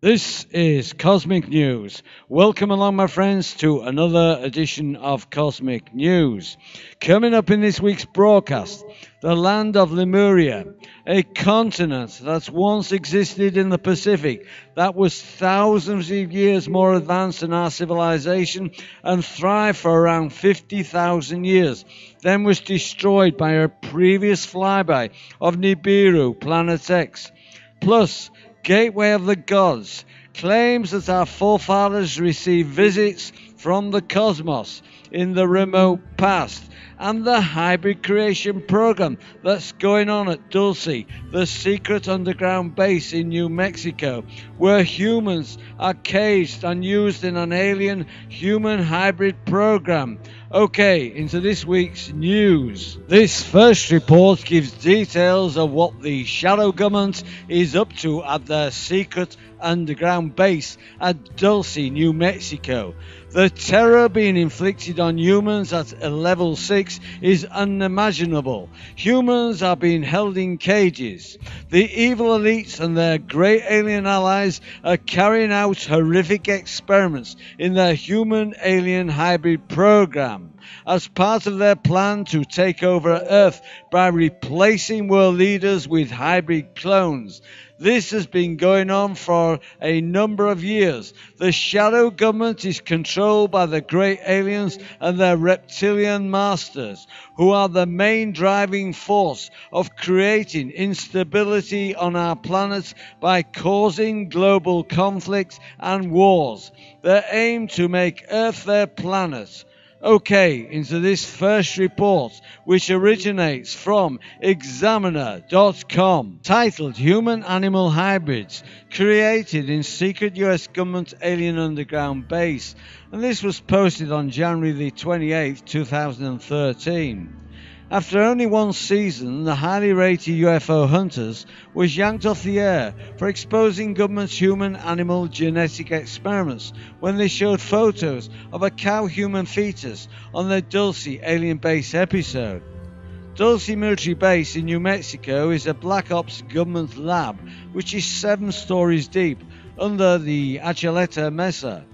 This is Cosmic News. Welcome along, my friends, to another edition of Cosmic News. Coming up in this week's broadcast, the land of Lemuria, a continent that's once existed in the Pacific that was thousands of years more advanced than our civilization and thrived for around 50,000 years, then was destroyed by a previous flyby of Nibiru, Planet X. Plus, Gateway of the Gods claims that our forefathers received visits from the cosmos in the remote past, and the hybrid creation program that's going on at Dulce, the secret underground base in New Mexico, where humans are caged and used in an alien human hybrid program. Okay, into this week's news. This first report gives details of what the shadow government is up to at their secret underground base at Dulce, New Mexico. The terror being inflicted on humans at level 6 is unimaginable. Humans are being held in cages. The evil elites and their great alien allies are carrying out horrific experiments in their human-alien hybrid program as part of their plan to take over Earth by replacing world leaders with hybrid clones. This has been going on for a number of years. The shadow government is controlled by the great aliens and their reptilian masters, who are the main driving force of creating instability on our planet by causing global conflicts and wars. They aim to make Earth their planet. Okay, into this first report, which originates from Examiner.com, titled Human-Animal Hybrids Created in Secret US Government Alien Underground Base, and this was posted on January the 28th, 2013. After only one season, the highly rated UFO hunters was yanked off the air for exposing government's human-animal genetic experiments when they showed photos of a cow-human fetus on their Dulce alien base episode. Dulce military base in New Mexico is a Black Ops government lab which is 7 stories deep under the Achaleta Mesa.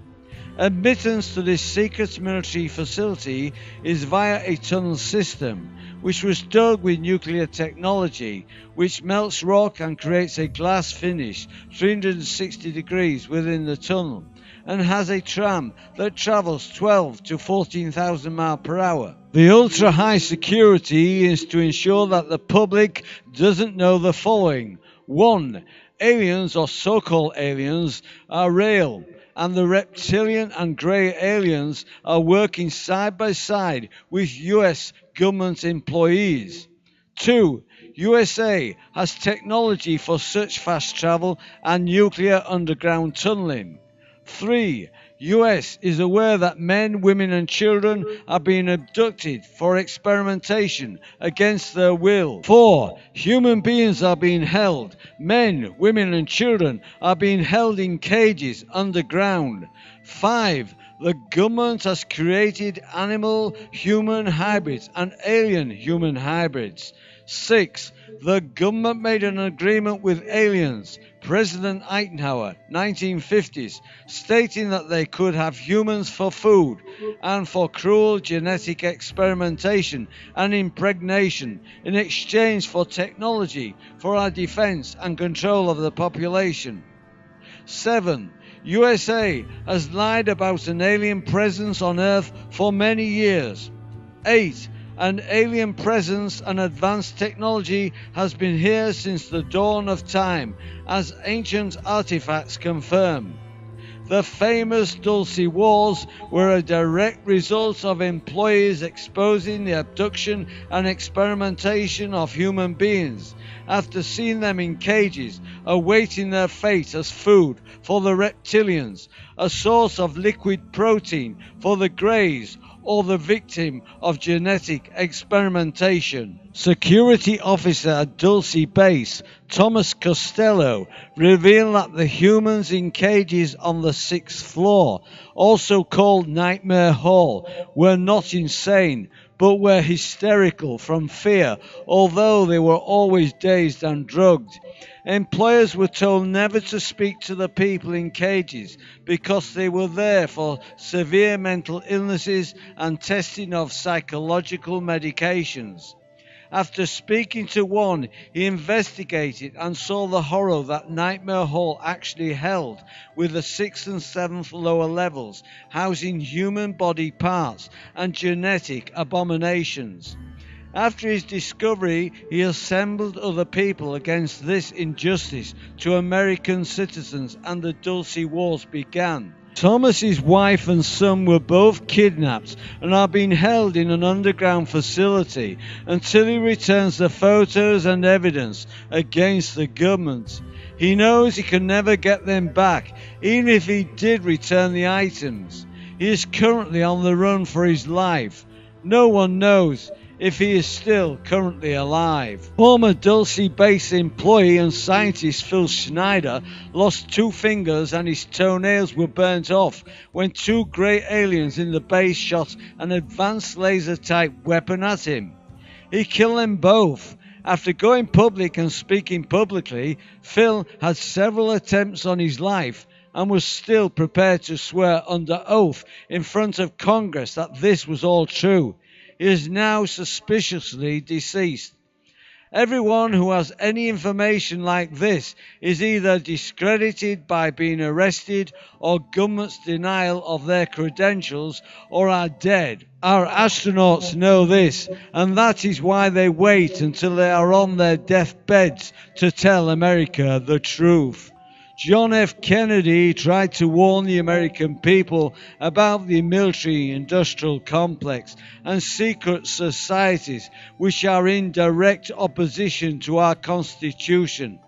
Admittance to this secret military facility is via a tunnel system, which was dug with nuclear technology, which melts rock and creates a glass finish 360 degrees within the tunnel, and has a tram that travels 12 to 14,000 miles per hour. The ultra-high security is to ensure that the public doesn't know the following. 1. Aliens or so-called aliens are real, and the reptilian and grey aliens are working side by side with US government employees. 2. USA has technology for such fast travel and nuclear underground tunneling. 3. US is aware that men, women and children are being abducted for experimentation against their will. 4. Human beings are being held. Men, women and children are being held in cages underground. 5. The government has created animal-human hybrids and alien-human hybrids. 6. The government made an agreement with aliens, President Eisenhower, 1950s, stating that they could have humans for food and for cruel genetic experimentation and impregnation in exchange for technology for our defense and control of the population. 7. USA has lied about an alien presence on Earth for many years. 8. An alien presence and advanced technology has been here since the dawn of time, as ancient artifacts confirm. The famous Dulce Wars were a direct result of employees exposing the abduction and experimentation of human beings, after seeing them in cages, awaiting their fate as food for the reptilians, a source of liquid protein for the greys, or the victim of genetic experimentation. Security officer at Dulce base, Thomas Costello, revealed that the humans in cages on the 6th floor, also called Nightmare Hall, were not insane, but were hysterical from fear, although they were always dazed and drugged. Employers were told never to speak to the people in cages because they were there for severe mental illnesses and testing of psychological medications. After speaking to one, he investigated and saw the horror that Nightmare Hall actually held, with the 6th and 7th lower levels housing human body parts and genetic abominations. After his discovery, he assembled other people against this injustice to American citizens, and the Dulce Wars began. Thomas's wife and son were both kidnapped and are being held in an underground facility until he returns the photos and evidence against the government. He knows he can never get them back, even if he did return the items. He is currently on the run for his life. No one knows if he is still currently alive. Former Dulce base employee and scientist Phil Schneider lost 2 fingers and his toenails were burnt off when 2 grey aliens in the base shot an advanced laser-type weapon at him. He killed them both. After going public and speaking publicly, Phil had several attempts on his life and was still prepared to swear under oath in front of Congress that this was all true. He is now suspiciously deceased. Everyone who has any information like this is either discredited by being arrested or government's denial of their credentials or are dead. Our astronauts know this, and that is why they wait until they are on their deathbeds to tell America the truth. John F. Kennedy tried to warn the American people about the military-industrial complex and secret societies which are in direct opposition to our Constitution.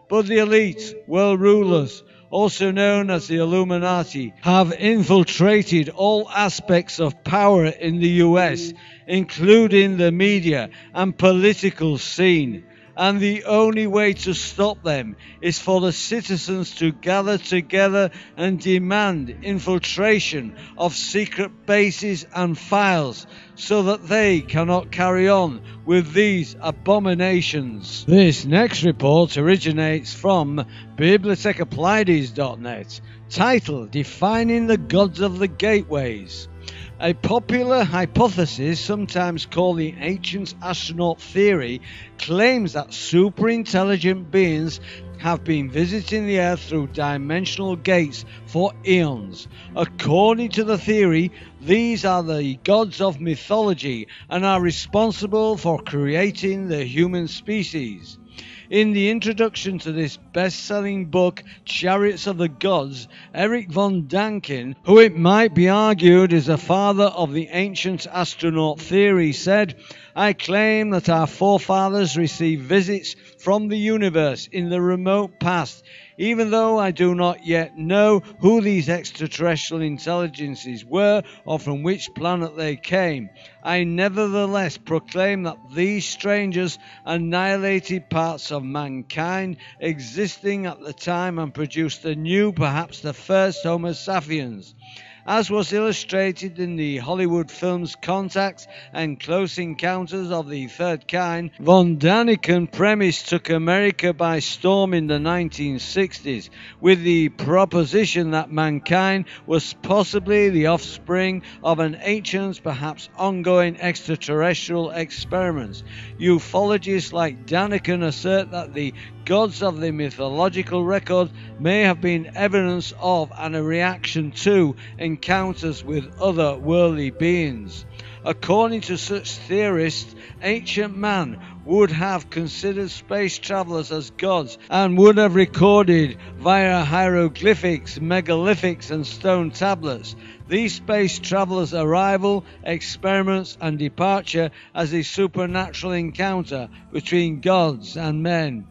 But the elite, world rulers, also known as the Illuminati, have infiltrated all aspects of power in the US, including the media and political scene. And the only way to stop them is for the citizens to gather together and demand infiltration of secret bases and files so that they cannot carry on with these abominations. This next report originates from bibliothecappliedis.net, titled Defining the Gods of the Gateways. A popular hypothesis, sometimes called the ancient astronaut theory, claims that superintelligent beings have been visiting the Earth through dimensional gates for eons. According to the theory, these are the gods of mythology and are responsible for creating the human species. In the introduction to this best-selling book, Chariots of the Gods, Eric von Daniken, who it might be argued is the father of the ancient astronaut theory, said, "I claim that our forefathers received visits from the universe in the remote past. Even though I do not yet know who these extraterrestrial intelligences were or from which planet they came, I nevertheless proclaim that these strangers annihilated parts of mankind existing at the time and produced a new, perhaps the first Homo sapiens. As was illustrated in the Hollywood films Contact and Close Encounters of the Third Kind, von Daniken premise took America by storm in the 1960s with the proposition that mankind was possibly the offspring of an ancient, perhaps ongoing extraterrestrial experiment. Ufologists like Daniken assert that the gods of the mythological record may have been evidence of and a reaction to encounters with other worldly beings. According to such theorists, ancient man would have considered space travelers as gods and would have recorded via hieroglyphics, megalithics and stone tablets these space travelers' arrival, experiments and departure as a supernatural encounter between gods and men.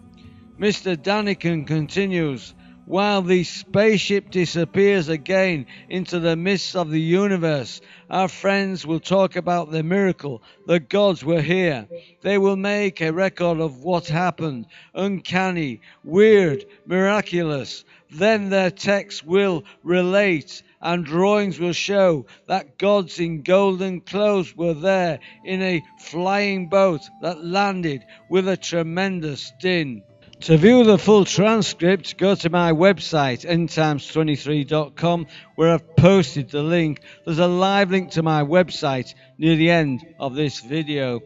Mr. Daniken continues, While the spaceship disappears again into the mists of the universe, our friends will talk about the miracle. The gods were here. They will make a record of what happened. Uncanny, weird, miraculous. Then their texts will relate and drawings will show that gods in golden clothes were there in a flying boat that landed with a tremendous din. To view the full transcript, go to my website, endtimes23.com, where I've posted the link. There's a live link to my website near the end of this video.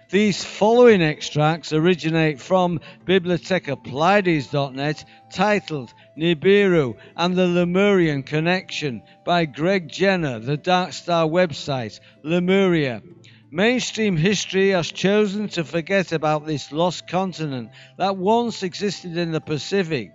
These following extracts originate from bibliothecapplides.net, titled Nibiru and the Lemurian Connection by Greg Jenner, the Dark Star website, Lemuria. Mainstream history has chosen to forget about this lost continent that once existed in the Pacific.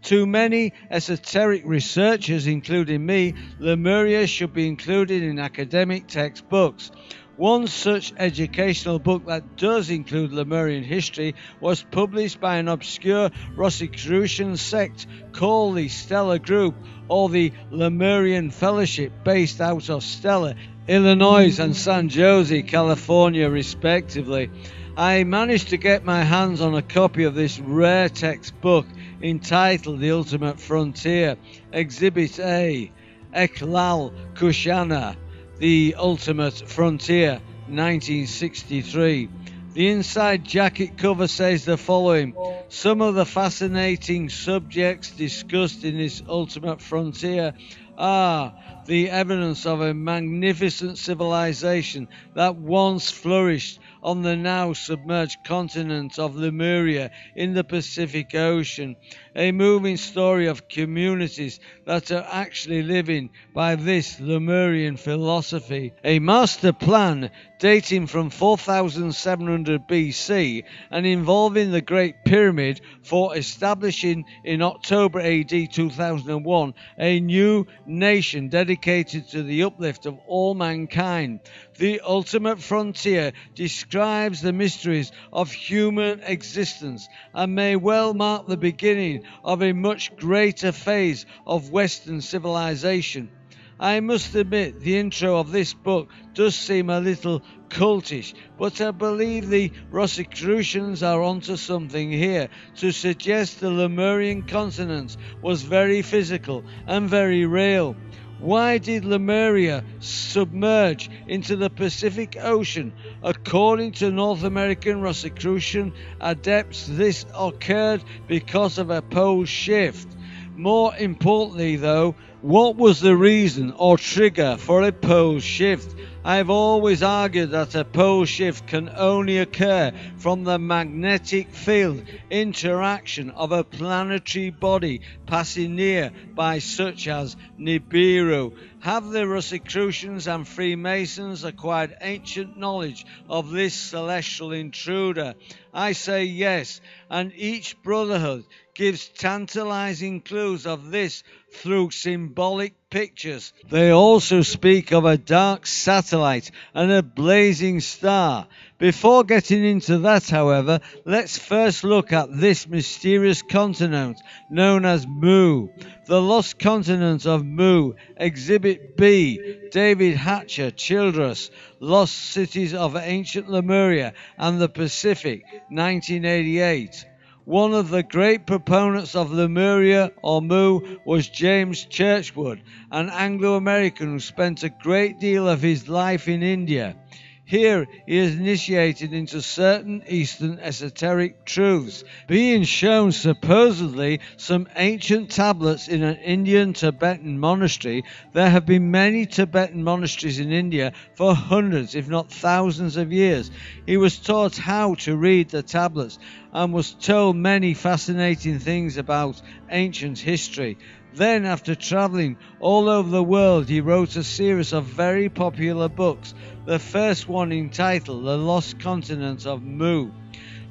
To many esoteric researchers, including me, Lemuria should be included in academic textbooks. One such educational book that does include Lemurian history was published by an obscure Rosicrucian sect called the Stellar Group, or the Lemurian Fellowship, based out of Stella, Illinois and San Jose, California, respectively. I managed to get my hands on a copy of this rare textbook entitled The Ultimate Frontier, Exhibit A, Eklal Kushana, The Ultimate Frontier, 1963. The inside jacket cover says the following: some of the fascinating subjects discussed in this Ultimate Frontier are the evidence of a magnificent civilization that once flourished on the now submerged continent of Lemuria in the Pacific Ocean, a moving story of communities that are actually living by this Lemurian philosophy, a master plan dating from 4700 BC and involving the Great Pyramid for establishing in October AD 2001 a new nation dedicated to the uplift of all mankind. The Ultimate Frontier describes the mysteries of human existence and may well mark the beginning of a much greater phase of Western civilization. I must admit the intro of this book does seem a little cultish, but I believe the Rosicrucians are onto something here to suggest the Lemurian continent was very physical and very real. Why did Lemuria submerge into the Pacific Ocean? According to North American Rosicrucian adepts, this occurred because of a pole shift. More importantly though, what was the reason or trigger for a pole shift? I've always argued that a pole shift can only occur from the magnetic field interaction of a planetary body passing near by, such as Nibiru. Have the Rosicrucians and Freemasons acquired ancient knowledge of this celestial intruder? I say yes, and each brotherhood gives tantalizing clues of this through symbolic pictures. They also speak of a dark satellite and a blazing star. Before getting into that, however, let's first look at this mysterious continent known as Mu. The Lost Continent of Mu, Exhibit B, David Hatcher, Childress, Lost Cities of Ancient Lemuria and the Pacific, 1988. One of the great proponents of Lemuria or Mu was James Churchward, an Anglo-American who spent a great deal of his life in India. Here he is initiated into certain Eastern esoteric truths, being shown supposedly some ancient tablets in an Indian Tibetan monastery. There have been many Tibetan monasteries in India for hundreds, if not thousands of years. He was taught how to read the tablets and was told many fascinating things about ancient history. Then, after travelling all over the world, he wrote a series of very popular books, the first one entitled The Lost Continent of Mu.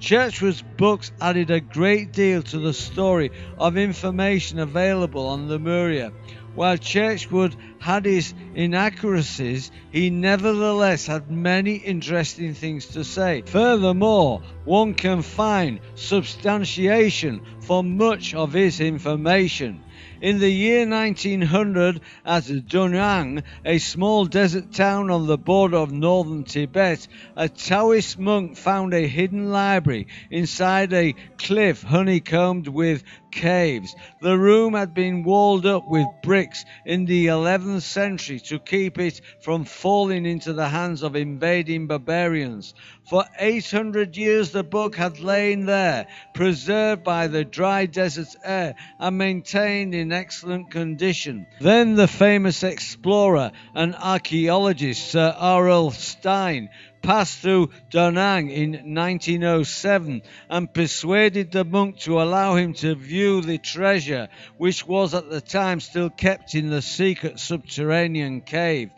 Churchward's books added a great deal to the story of information available on Lemuria. While Churchwood had his inaccuracies, he nevertheless had many interesting things to say. Furthermore, one can find substantiation for much of his information. In the year 1900, at Dunang, a small desert town on the border of northern Tibet, a Taoist monk found a hidden library inside a cliff honeycombed with caves. The room had been walled up with bricks in the 11th century to keep it from falling into the hands of invading barbarians. For 800 years the book had lain there, preserved by the dry desert air and maintained in excellent condition. Then the famous explorer and archaeologist Sir R.L. Stein passed through Dunang in 1907 and persuaded the monk to allow him to view the treasure, which was at the time still kept in the secret subterranean cave.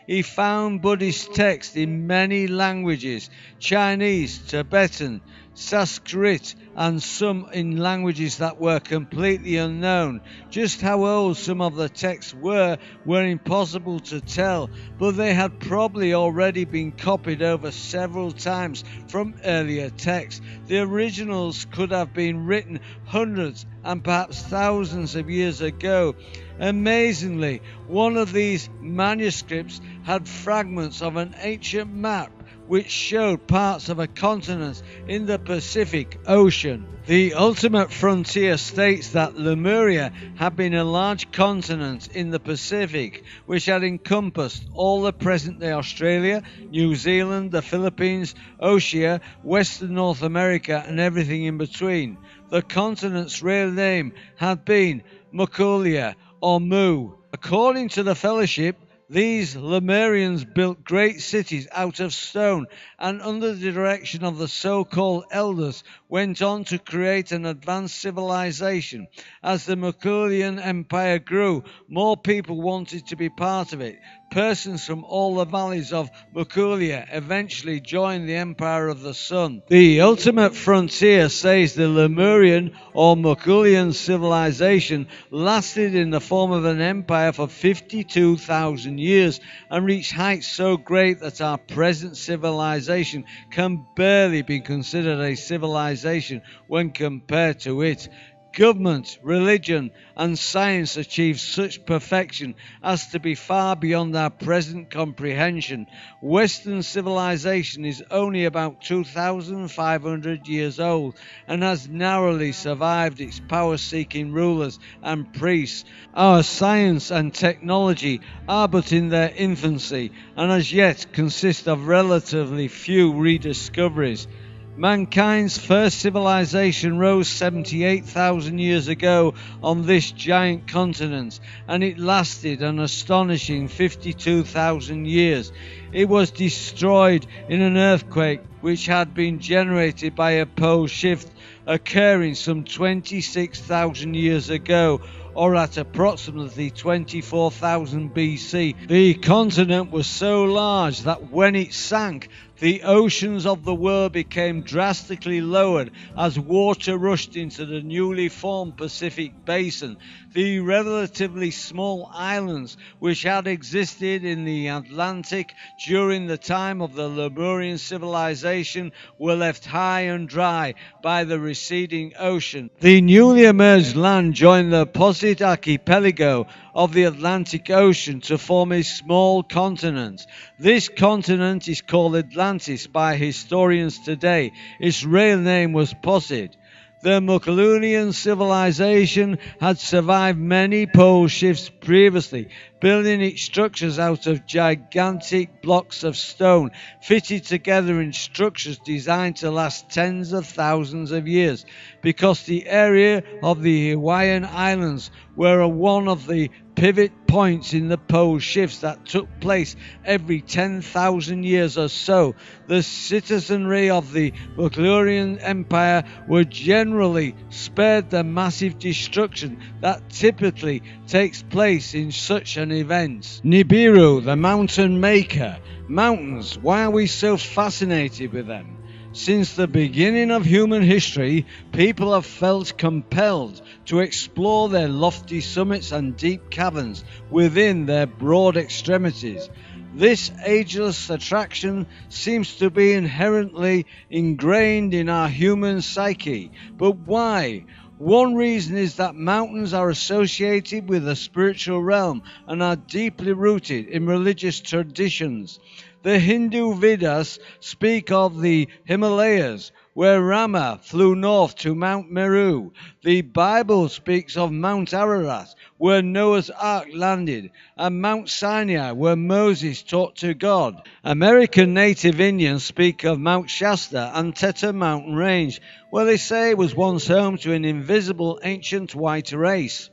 He found Buddhist texts in many languages: Chinese, Tibetan, Sanskrit, and some in languages that were completely unknown. Just how old some of the texts were impossible to tell, but they had probably already been copied over several times from earlier texts. The originals could have been written hundreds and perhaps thousands of years ago. Amazingly, one of these manuscripts had fragments of an ancient map which showed parts of a continent in the Pacific Ocean. The ultimate frontier states that Lemuria had been a large continent in the Pacific, which had encompassed all the present-day Australia, New Zealand, the Philippines, Oceania, Western North America, and everything in between. The continent's real name had been Mukulia, or Mu. According to the Fellowship, these Lemurians built great cities out of stone and under the direction of the so-called elders went on to create an advanced civilization. As the Mukulian Empire grew, more people wanted to be part of it. Persons from all the valleys of Mukulia eventually joined the Empire of the Sun. The ultimate frontier says the Lemurian or Mukulian civilization lasted in the form of an empire for 52,000 years and reached heights so great that our present civilization can barely be considered a civilization when compared to it. Government, religion, and science achieved such perfection as to be far beyond our present comprehension. Western civilization is only about 2,500 years old and has narrowly survived its power-seeking rulers and priests. Our science and technology are but in their infancy and as yet consist of relatively few rediscoveries. Mankind's first civilization rose 78,000 years ago on this giant continent, and it lasted an astonishing 52,000 years. It was destroyed in an earthquake which had been generated by a pole shift occurring some 26,000 years ago, or at approximately 24,000 BC. The continent was so large that when it sank, the oceans of the world became drastically lowered as water rushed into the newly formed Pacific Basin. The relatively small islands which had existed in the Atlantic during the time of the Lemurian civilization were left high and dry by the receding ocean. The newly emerged land joined the opposite archipelago of the Atlantic Ocean to form a small continent. This continent is called Atlantis by historians today. Its real name was Possid. The Mukulian civilization had survived many pole shifts previously, building its structures out of gigantic blocks of stone, fitted together in structures designed to last tens of thousands of years. Because the area of the Hawaiian Islands were one of the pivot points in the pole shifts that took place every 10,000 years or so, the citizenry of the Mukulian Empire were generally spared the massive destruction that typically takes place in such an event. Nibiru, the mountain maker. Mountains, why are we so fascinated with them? Since the beginning of human history, people have felt compelled to explore their lofty summits and deep caverns within their broad extremities. This ageless attraction seems to be inherently ingrained in our human psyche. But why? One reason is that mountains are associated with the spiritual realm and are deeply rooted in religious traditions. The Hindu Vedas speak of the Himalayas, where Rama flew north to Mount Meru. The Bible speaks of Mount Ararat, where Noah's Ark landed, and Mount Sinai, where Moses talked to God. American native Indians speak of Mount Shasta and Teta Mountain Range, where they say it was once home to an invisible ancient white race.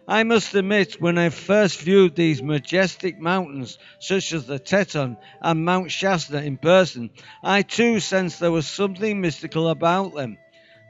I must admit, when I first viewed these majestic mountains, such as the Teton and Mount Shasta in person, I too sensed there was something mystical about them.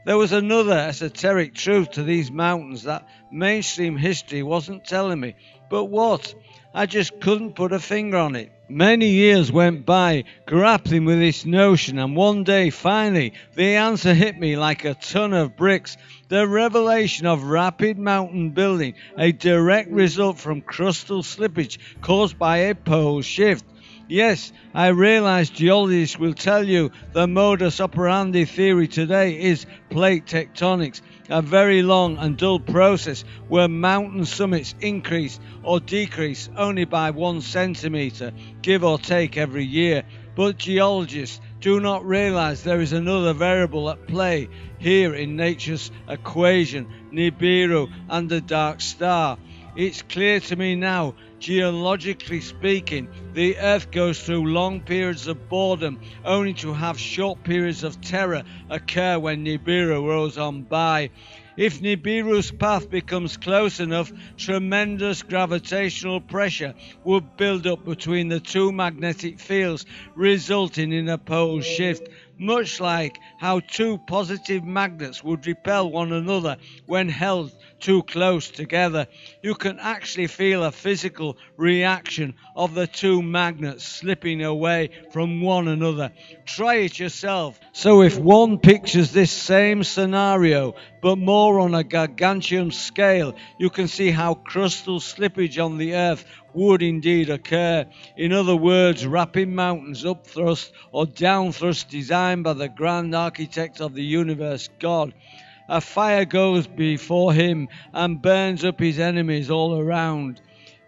There was another esoteric truth to these mountains that mainstream history wasn't telling me. But what? I just couldn't put a finger on it. Many years went by grappling with this notion, and one day, finally, the answer hit me like a ton of bricks. The revelation of rapid mountain building, a direct result from crustal slippage caused by a pole shift. Yes, I realize geologists will tell you the modus operandi theory today is plate tectonics, a very long and dull process where mountain summits increase or decrease only by 1 centimeter, give or take, every year. But geologists do not realize there is another variable at play here in nature's equation, Nibiru and the dark star. It's clear to me now, geologically speaking, the Earth goes through long periods of boredom only to have short periods of terror occur when Nibiru rolls on by. If Nibiru's path becomes close enough, tremendous gravitational pressure would build up between the two magnetic fields, resulting in a pole shift, much like how two positive magnets would repel one another when held too close together. You can actually feel a physical reaction of the two magnets slipping away from one another. Try it yourself. So if one pictures this same scenario, but more on a gargantuan scale, you can see how crustal slippage on the Earth would indeed occur. In other words, rapid mountains upthrust or downthrust designed by the grand architect of the universe, God. A fire goes before him and burns up his enemies all around.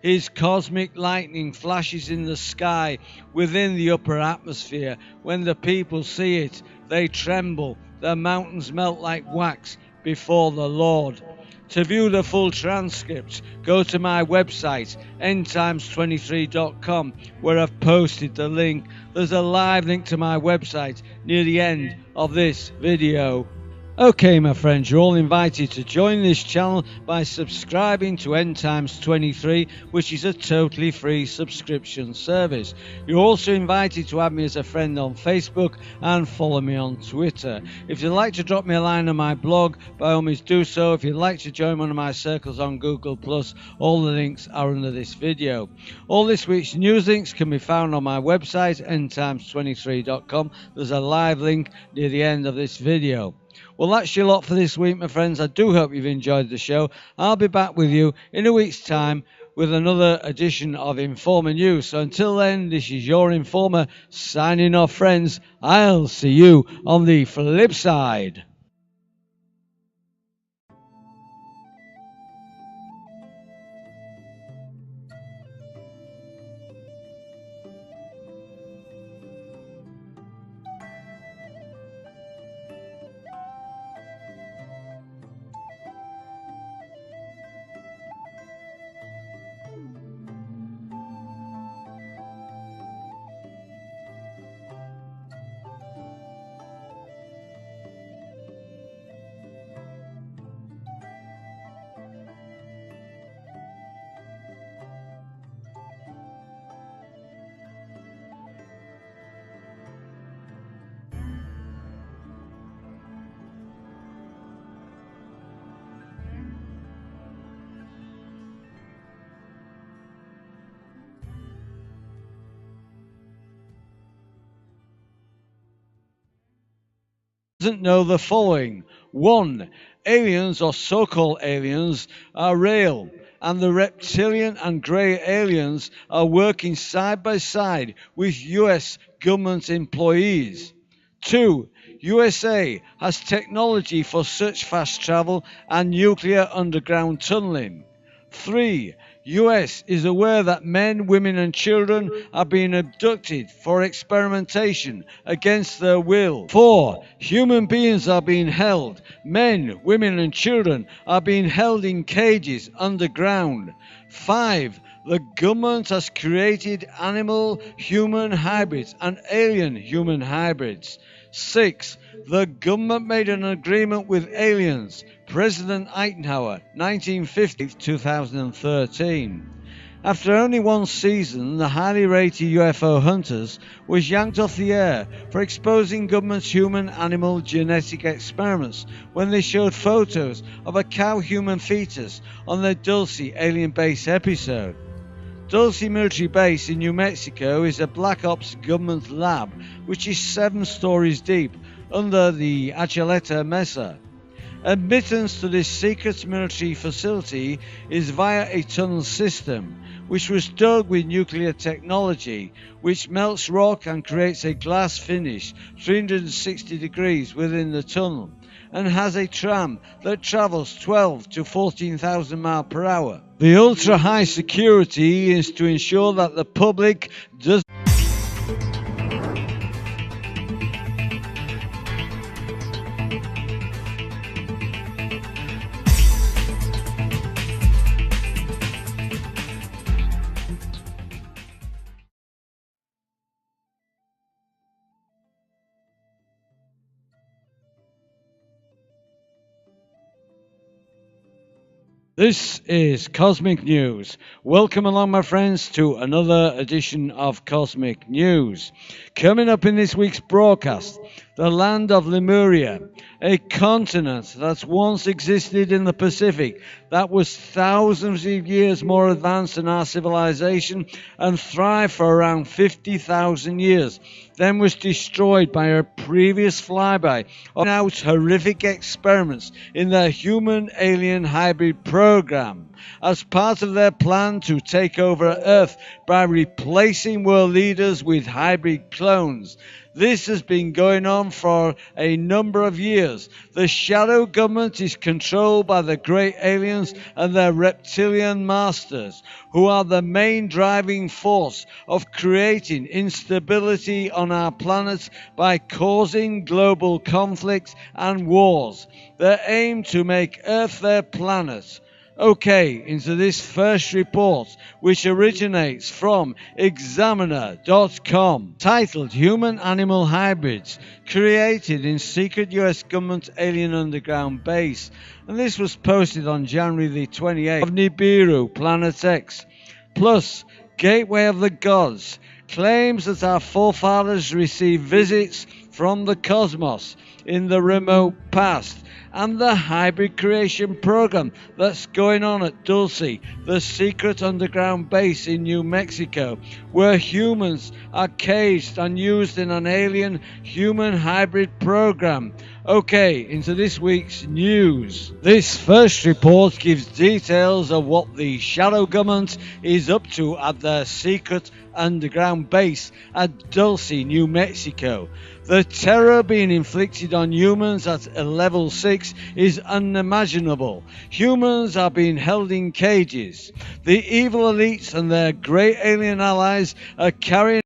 His cosmic lightning flashes in the sky within the upper atmosphere. When the people see it, they tremble. The mountains melt like wax before the Lord. To view the full transcript, go to my website, endtimes23.com, where I've posted the link. There's a live link to my website near the end of this video. Okay, my friends, you're all invited to join this channel by subscribing to endtimes23, which is a totally free subscription service. You're also invited to add me as a friend on Facebook and follow me on Twitter. If you'd like to drop me a line on my blog, by all means do so. If you'd like to join one of my circles on Google+, all the links are under this video. All this week's news links can be found on my website, endtimes23.com. There's a live link near the end of this video. Well, that's your lot for this week, my friends. I do hope you've enjoyed the show. I'll be back with you in a week's time with another edition of Informer News. So until then, this is your Informer signing off, friends. I'll see you on the flip side. doesn't know the following. 1. Aliens or so-called aliens are real, and the reptilian and grey aliens are working side by side with US government employees. 2. USA has technology for such fast travel and nuclear underground tunneling. 3. US is aware that men, women and children are being abducted for experimentation against their will. 4. Human beings are being held. Men, women and children are being held in cages underground. 5. The government has created animal-human hybrids and alien-human hybrids. 6. The government made an agreement with aliens. President Eisenhower, 1950-2013. After only one season, the highly rated UFO Hunters was yanked off the air for exposing government's human-animal genetic experiments when they showed photos of a cow-human fetus on their Dulce alien base episode. Dulce military base in New Mexico is a Black Ops government lab which is 7 stories deep under the Achaleta Mesa. Admittance to this secret military facility is via a tunnel system which was dug with nuclear technology, which melts rock and creates a glass finish 360 degrees within the tunnel, and has a tram that travels 12 to 14,000 miles per hour. The ultra high security is to ensure that the public does This is Cosmic News. Welcome along, my friends, to another edition of Cosmic News. Coming up in this week's broadcast, the land of Lemuria, a continent that once existed in the Pacific that was thousands of years more advanced than our civilization and thrived for around 50,000 years, then was destroyed by a previous flyby of out horrific experiments in their human-alien hybrid program as part of their plan to take over Earth by replacing world leaders with hybrid clones. This has been going on for a number of years. The shadow government is controlled by the great aliens and their reptilian masters, who are the main driving force of creating instability on our planet by causing global conflicts and wars. They aim to make Earth their planet. Okay, into this first report, which originates from Examiner.com, titled Human-Animal Hybrids Created in Secret US Government Alien Underground Base. And this was posted on January the 28th of Nibiru, Planet X. Plus, Gateway of the Gods claims that our forefathers received visits from the cosmos in the remote past, and the hybrid creation program that's going on at Dulce, the secret underground base in New Mexico, where humans are caged and used in an alien human hybrid program. Okay, into this week's news. This first report gives details of what the shadow government is up to at their secret underground base at Dulce, New Mexico. The terror being inflicted on humans at level 6 is unimaginable. Humans are being held in cages. The evil elites and their great alien allies are carrying